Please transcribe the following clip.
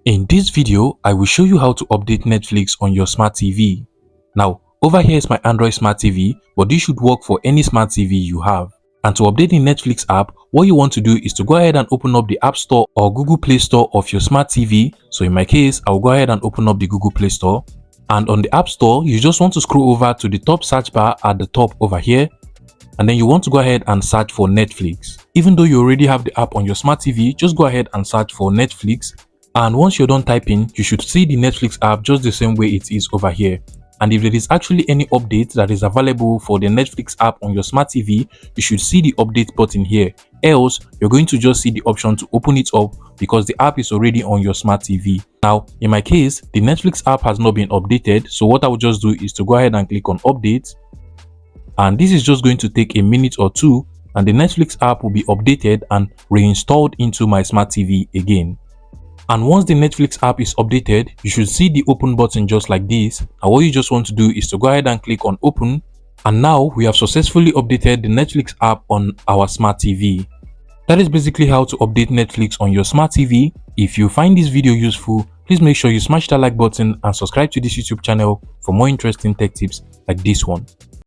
In this video, I will show you how to update Netflix on your smart TV. Now, over here is my Android smart TV, but this should work for any smart TV you have. And to update the Netflix app, what you want to do is to go ahead and open up the App Store or Google Play Store of your smart TV. So in my case, I'll go ahead and open up the Google Play Store. And on the App Store, you just want to scroll over to the top search bar at the top over here. And then you want to go ahead and search for Netflix. Even though you already have the app on your smart TV, just go ahead and search for Netflix. And once you're done typing, you should see the Netflix app just the same way it is over here. And if there is actually any update that is available for the Netflix app on your smart TV, you should see the update button here. Else, you're going to just see the option to open it up because the app is already on your smart TV. Now, in my case, the Netflix app has not been updated. So what I will just do is to go ahead and click on update. And this is just going to take a minute or two, and the Netflix app will be updated and reinstalled into my smart TV again. And once the Netflix app is updated, you should see the open button just like this. And what you just want to do is to go ahead and click on open. And now we have successfully updated the Netflix app on our smart TV. That is basically how to update Netflix on your smart TV. If you find this video useful, please make sure you smash that like button and subscribe to this YouTube channel for more interesting tech tips like this one.